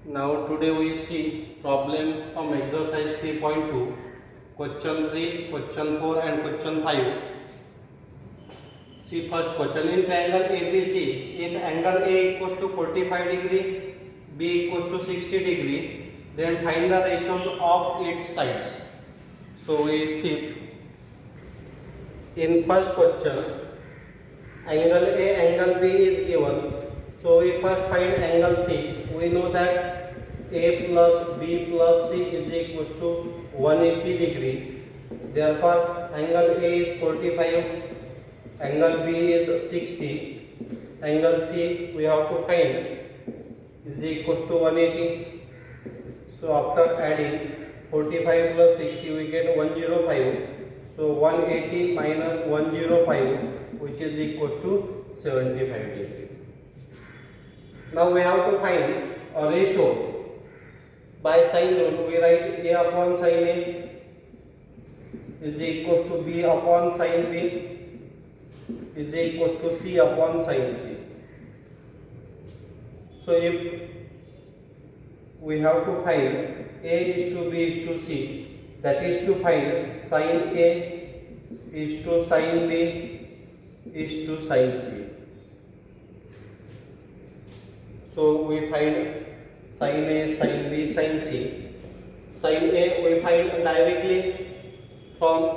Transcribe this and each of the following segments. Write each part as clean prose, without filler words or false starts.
Now today we see problem from exercise 3.2, question 3, question 4 and question 5. See first question, in triangle ABC, if angle A equals to 45 degree, B equals to 60 degree, then find the ratios of its sides. So we see in first question, angle A, angle B is given. So we first find angle C. We know that A plus B plus C is equals to 180 degree. Therefore, angle A is 45, angle B is 60, angle C we have to find is equals to 180. So after adding 45 plus 60 we get 105. So 180 minus 105 which is equals to 75 degree. Now we have to find a ratio. By sine rule we write A upon sine A is equals to B upon sine B is equals to C upon sine C. So if we have to find A is to B is to C, that is to find sine A is to sine B is to sine C. So we find sine A, sine B, sine C. Sine A we find directly from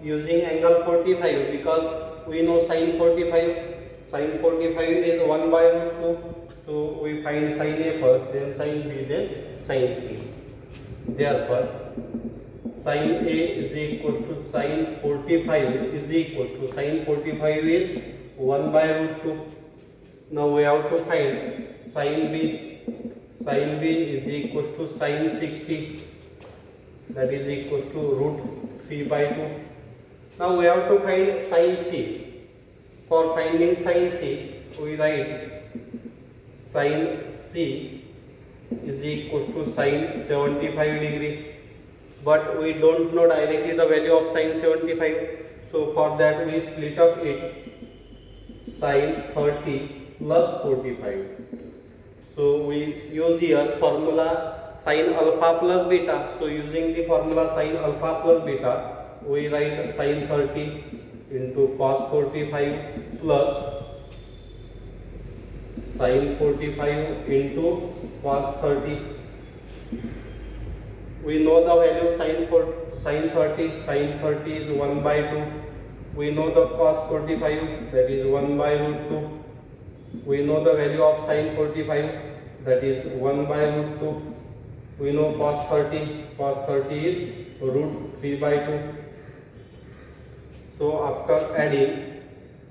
using angle 45 because we know sine 45. Sine 45 is 1 by root 2. So we find sine A first, then sine B, then sine C. Therefore, sine A is equal to sine 45 is equal to sine 45 is 1 by root 2. Now we have to find sine B. Sine B is equal to sine 60, that is equal to root 3 by 2. Now we have to find sine C. For finding sine C, we write sine C is equal to sine 75 degree. But we don't know directly the value of sine 75. So for that we split up it, sine 30 plus 45. So we use here formula sin alpha plus beta. So using the formula sin alpha plus beta, we write sin 30 into cos 45 plus sin 45 into cos 30. We know the value sin 30. Sin 30 is 1 by 2. We know the cos 45, that is 1 by root 2. We know the value of sin 45, that is 1 by root 2. We know cos 30. Cos 30 is root 3 by 2. So after adding,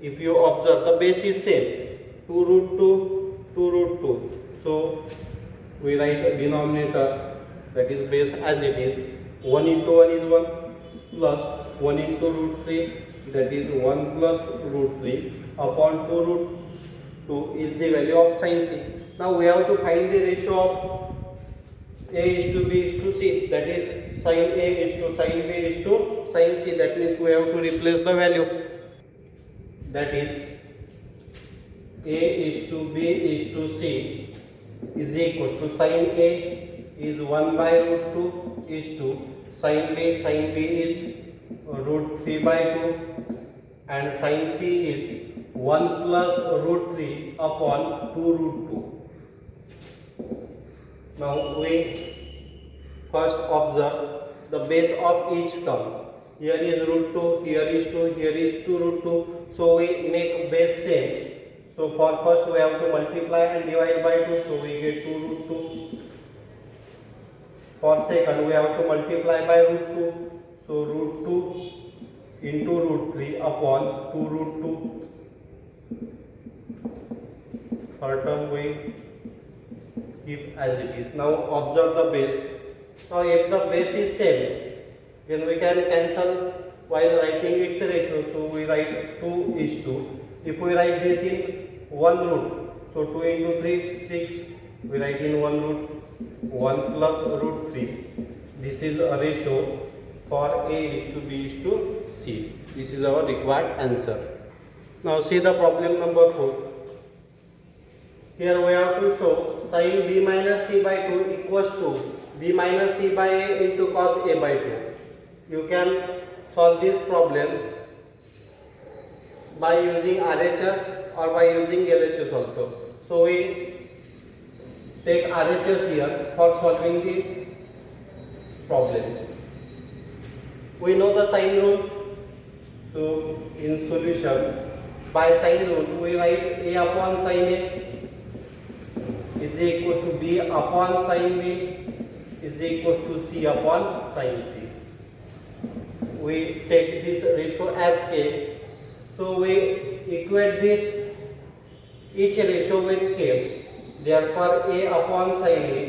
if you observe, the base is same, 2 root 2, 2 root 2. So we write a denominator, that is base as it is. 1 into 1 is 1 plus 1 into root 3, that is 1 plus root 3 upon 2 root 2 is the value of sin C. Now we have to find the ratio of A is to B is to C, that is sin A is to sin B is to sin C. That means we have to replace the value, that is A is to B is to C is equal to sin A is 1 by root 2 is to sin B is root 3 by 2 and sin C is 1 plus root 3 upon 2 root 2. Now we first observe the base of each term. Here is root 2, here is 2, here is 2 root 2. So we make base same. So for first we have to multiply and divide by 2. So we get 2 root 2. For second we have to multiply by root 2. So root 2 into root 3 upon 2 root 2. Third term we keep as it is. Now observe the base. Now if the base is same, then we can cancel while writing its ratio. So we write 2 is to. If we write this in 1 root, so 2 into 3, 6. We write in 1 root, 1 plus root 3. This is a ratio for A is to B is to C. This is our required answer. Now see the problem number 4. here we have to show sin b minus c by 2 equals to b minus c by a into cos a by 2. You can solve this problem by using RHS or by using LHS also. So we take RHS here for solving the problem. We know the sine rule. So in solution, by sine rule we write a upon sine a is equals to b upon sine b is equals to c upon sine c. We take this ratio as k. So we equate this each ratio with k. Therefore a upon sine a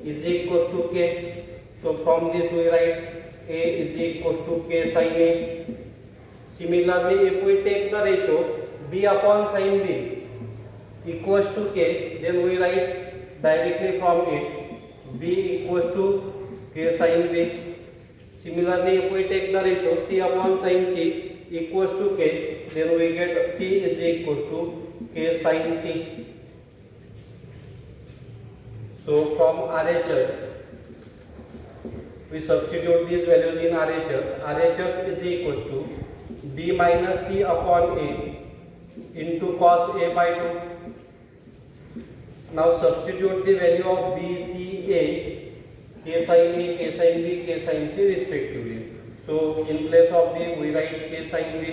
is equals to k. So from this we write a is equals to k sine a. Similarly, if we take the ratio b upon sine b equals to k, then we write directly from it b equals to k sine b. Similarly, if we take the ratio c upon sine c equals to k, then we get c is equals to k sine c. So from RHS, we substitute these values in RHS. RHS is equals to b minus c upon a into cos a by 2. Now substitute the value of b, c, a, k sin a, k sin b, k sin c respectively. So in place of b we write k sin b,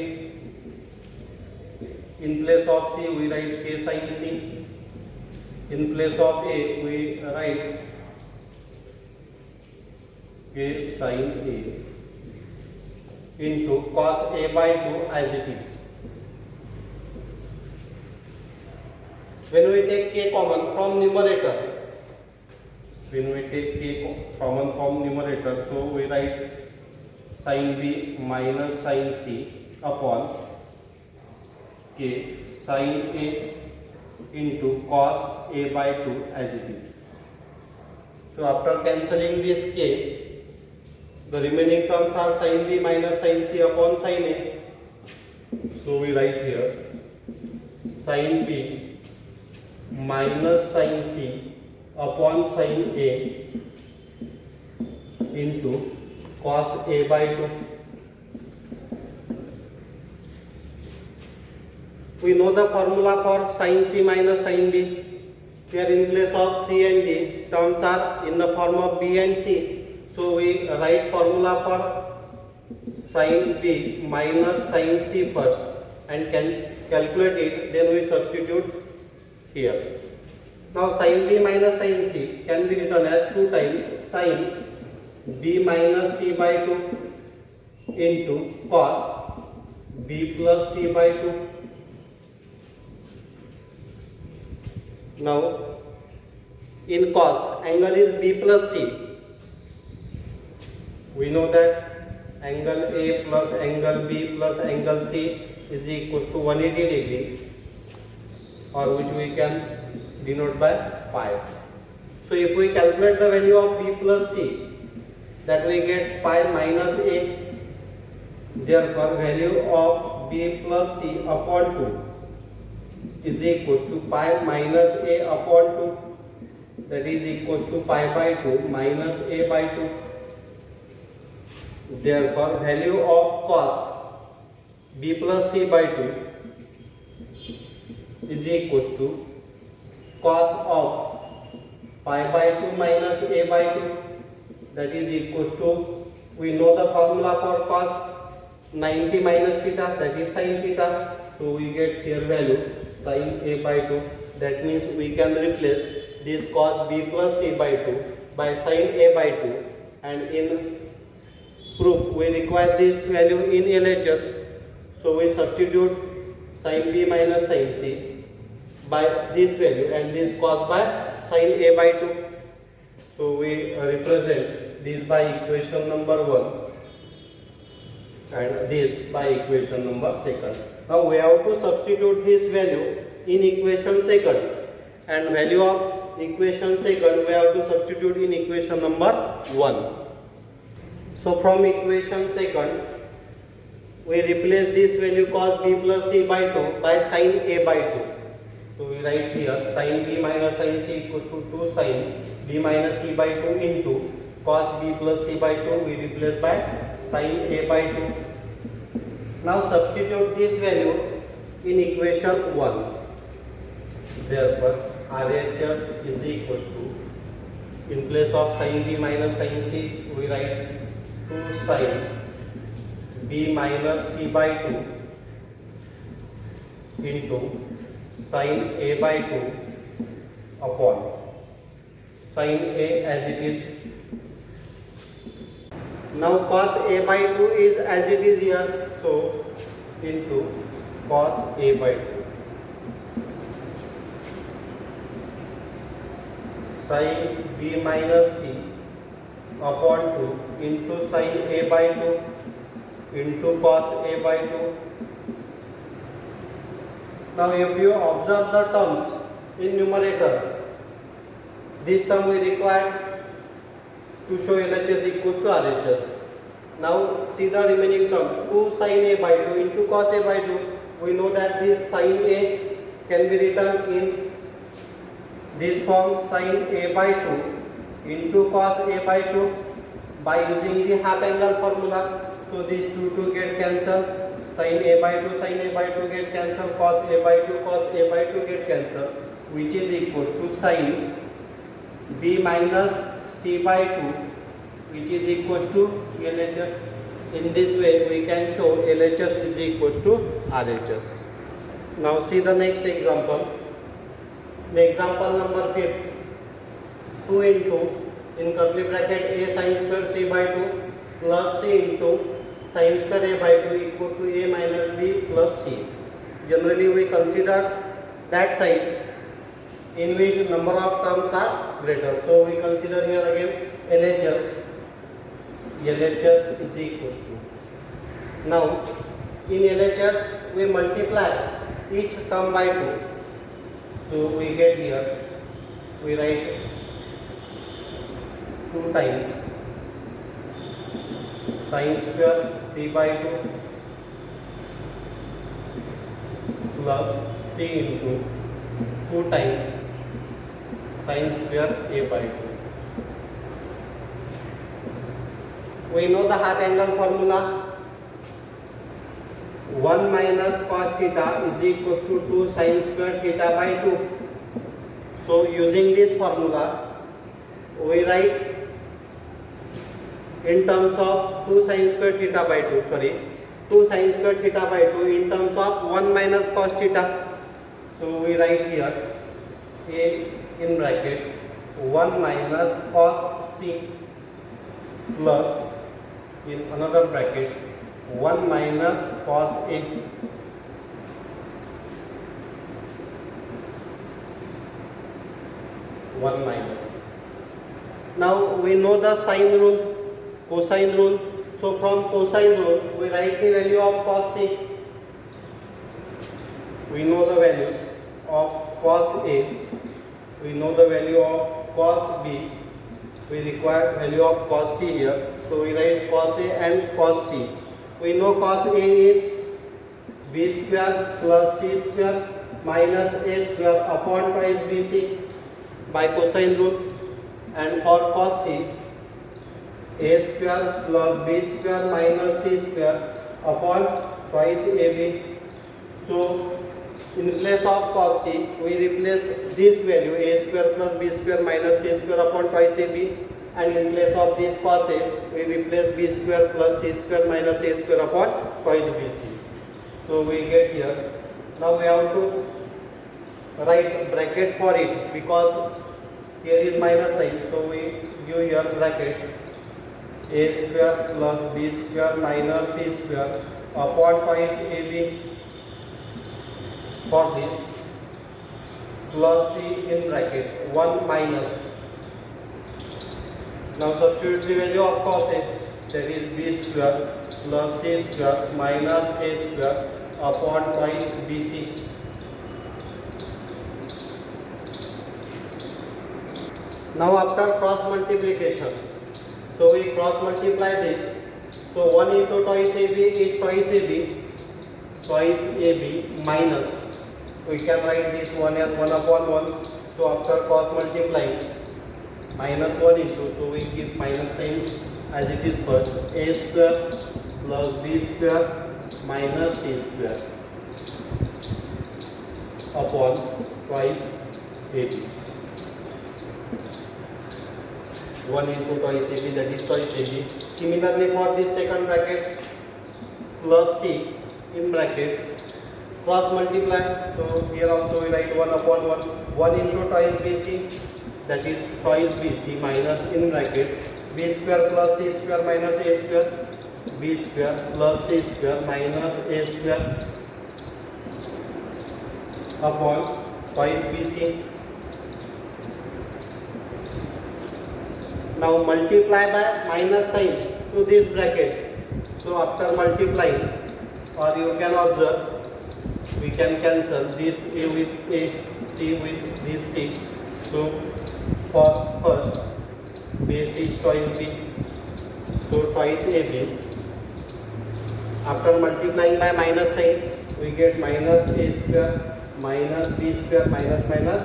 in place of c we write k sin c, in place of a we write k sin a into cos a by 2 as it is. When we take k common from numerator, so we write sin b minus sin c upon k sin a into cos a by 2 as it is. So after cancelling this k, the remaining terms are sin b minus sin c upon sin a. So we write here sin b minus sin c upon sin a into cos a by 2. We know the formula for sin c minus sin b. Here in place of c and d, terms are in the form of b and c. So we write formula for sin b minus sin c first and can calculate it, then we substitute here. Now sin b minus sin c can be written as 2 times sin b minus c by 2 into cos b plus c by 2. Now in cos, angle is b plus c. We know that angle A plus angle B plus angle C is equal to 180 degree, or which we can denote by pi. So if we calculate the value of B plus C, that we get pi minus A. Therefore value of B plus C upon 2 is equal to pi minus A upon 2, that is equal to pi by 2 minus A by 2. Therefore value of cos B plus C by 2 is equal to cos of pi by 2 minus A by 2, that is equal to, we know the formula for cos 90 minus theta, that is sin theta. So we get here value sin A by 2. That means we can replace this cos B plus C by 2 by sin A by 2, and in proof we require this value in LHS. So we substitute sin B minus sin C by this value and this cos by sin A by 2. So we represent this by equation number 1 and this by equation number 2. Now we have to substitute this value in equation 2, and value of equation 2 we have to substitute in equation number 1. So from equation 2 we replace this value cos B plus C by 2 by sin A by 2. So we write here sin b minus sin c equals to 2 sin b minus c by 2 into cos b plus c by 2. We replace by sin a by 2. Now substitute this value in equation 1. Therefore RHS is equals to, in place of sin b minus sin c, we write 2 sin b minus c by 2 into sin a by 2 upon sin a as it is. Now cos a by 2 is as it is here, so into cos a by 2 sin b minus c upon 2 into sin a by 2 into cos a by 2. Now if you observe the terms in numerator, this term we require to show LHS equals to RHS. Now see the remaining terms, 2 sin a by 2 into cos a by 2. We know that this sin a can be written in this form, sin a by 2 into cos a by 2 by using the half angle formula. So these two get cancelled, sin a by 2 get cancelled, cos a by 2 get cancelled, which is equals to sin b minus c by 2, which is equals to LHS. In this way we can show LHS is equals to RHS. Now see the next example. Example number 5. 2 into, in curly bracket, a sin square c by 2 plus c into sin square a by 2 equal to a minus b plus c. Generally we consider that side in which number of terms are greater. So we consider here again LHS. LHS is equal to. Now in LHS we multiply each term by 2. So we get here, we write 2 times sin square c by 2 plus c into 2 times sin square a by 2. We know the half angle formula. 1 minus cos theta is equal to 2 sin square theta by 2. So using this formula we write in terms of 2 sin square theta by 2, 2 sin square theta by 2 in terms of 1 minus cos theta. So we write here a in bracket 1 minus cos c plus in another bracket 1 minus cos a. One minus. Now we know the sine rule, cosine rule. So from cosine rule we write the value of cos c. We know the values of cos a. We know the value of cos b. We require value of cos c here. So we write cos a and cos c. We know cos a is b square plus c square minus a square upon twice bc by cosine rule, and for cos c a square plus b square minus c square upon twice ab. So in place of cos c we replace this value a square plus b square minus c square upon twice ab, and in place of this cos a we replace b square plus c square minus a square upon twice bc. So we get here. Now we have to write bracket for it because here is minus sign. So we give here bracket a square plus b square minus c square upon twice ab for this plus c in bracket 1 minus. Now substitute the value of cos a, that is b square plus c square minus a square upon twice bc. Now after cross multiplication, so we cross multiply this. So 1 into twice ab is twice ab minus we can write this 1 as 1 upon 1. So after cross multiplying, minus 1 into, so we give minus sign as it is first. A square plus b square minus c square upon twice ab. 1 into twice ab, that is twice ab. Similarly for this second bracket, plus c in bracket, cross multiply. So here also we write 1 upon 1. 1 into twice bc, that is twice bc minus in bracket b square plus c square minus a square, b square plus c square minus a square upon twice bc. Now multiply by minus sign to this bracket. So after multiplying, or you can observe, we can cancel this a with a, c with this c. So for first, base is twice b, so twice ab. After multiplying by minus sign, we get minus a square minus b square minus minus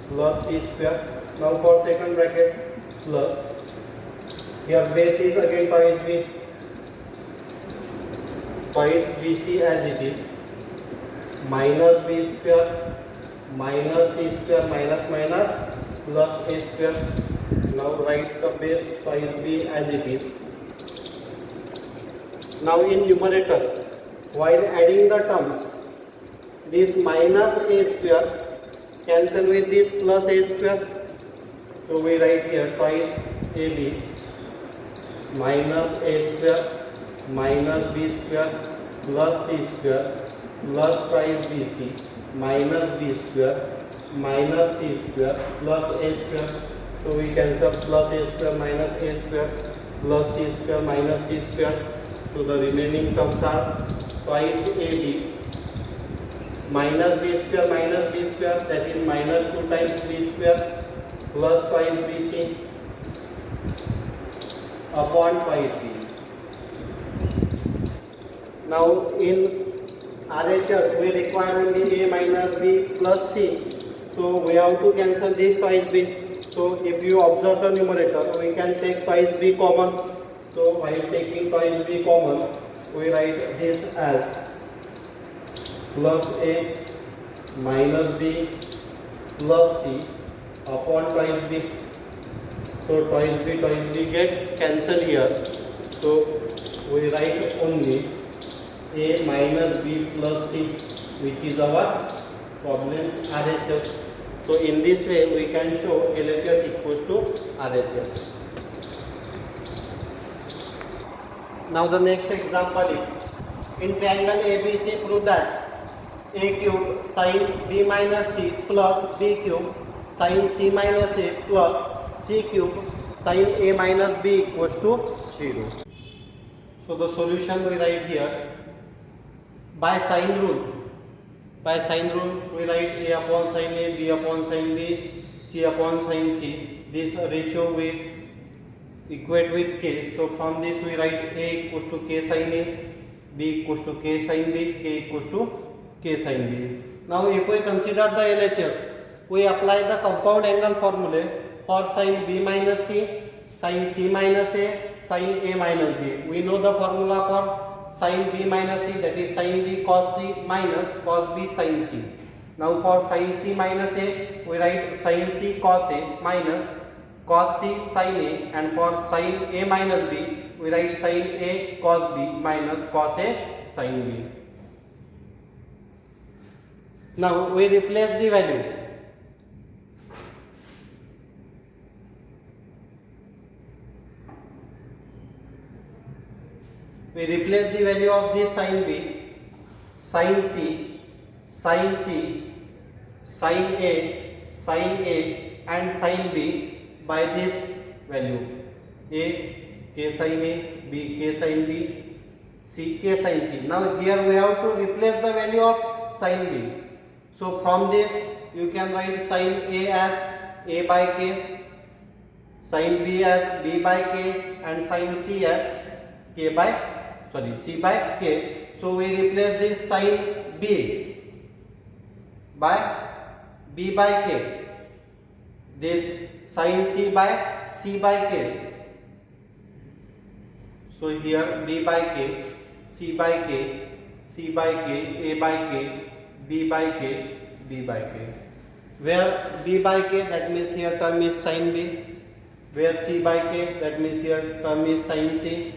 plus c square. Now for second bracket, plus, here base is again twice b, twice bc as it is, minus b square minus c square minus minus plus a square. Now write the base twice b as it is. Now in numerator, while adding the terms, this minus a square cancel with this plus a square. So we write here twice ab minus a square minus b square plus c square plus twice bc minus b square minus c square plus a square. So we cancel plus a square minus a square plus c square minus c square. So the remaining terms are twice ab minus b square, that is minus 2 times b square plus twice bc upon twice b. Now in RHS we require only a minus b plus c, so we have to cancel this twice b. So if you observe the numerator, we can take twice b common. So while taking twice b common, we write this as plus a minus b plus c upon twice b. So twice b get cancelled here. So we write only a minus b plus c, which is our problem's RHS. So in this way we can show LHS equals to RHS. Now the next example is, in triangle ABC, prove that a cube sin b minus c plus b cube sin c minus a plus c cube sin a minus b equals to 0. So the solution we write here by sign rule. By sign rule we write a upon sin a, b upon sin b, c upon sin c. This ratio we equate with k. So from this we write a equals to k sin a, b equals to k sin b, k equals to k sin b. Now if we consider the LHS, we apply the compound angle formula for sin b minus c, sin c minus a, sin a minus b. We know the formula for sin b minus c, that is sin b cos c minus cos b sin c. Now for sin c minus a, we write sin c cos a minus cos c sin a, and for sin a minus b, we write sin a cos b minus cos a sin b. Now we replace the value. We replace the value of this sin b, sin c, sin c, sin a and sin b by this value. A k sin a, b k sin b, c k sin c. Now here we have to replace the value of sin b. So from this you can write sin a as a by k, sin b as b by k, and sin c as c by k. So we replace this sin b by b by k. This sin c by c by k. So here b by k, c by k, c by k, a by k, b by k, b by k. Where b by k, that means here term is sin b. Where c by k, that means here term is sin c.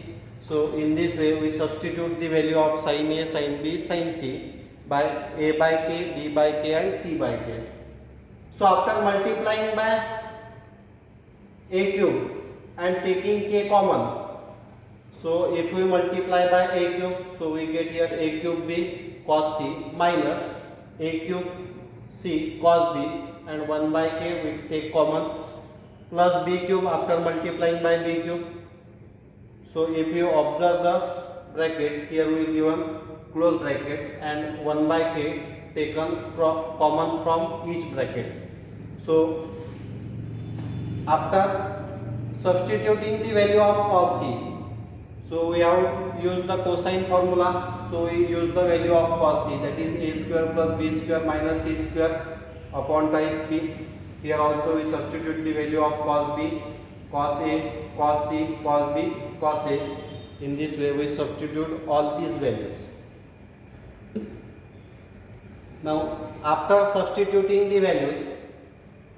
So in this way we substitute the value of sin a, sin b, sin c by a by k, b by k and c by k. So after multiplying by a cube and taking k common, so if we multiply by a cube, so we get here a cube b cos c minus a cube c cos b, and 1 by k we take common, plus b cube after multiplying by b cube. So if you observe the bracket, here we given close bracket and 1 by k taken common from each bracket. So after substituting the value of cos c, so we have used the cosine formula. So we use the value of cos c, that is a square plus b square minus c square upon twice b. Here also we substitute the value of cos b, cos a, cos c, cos b, cos a. In this way we substitute all these values. Now after substituting the values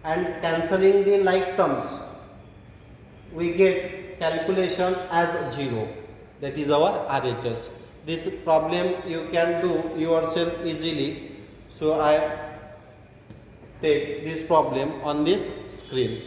and cancelling the like terms, we get calculation as 0. That is our RHS. This problem you can do yourself easily. So I take this problem on this screen.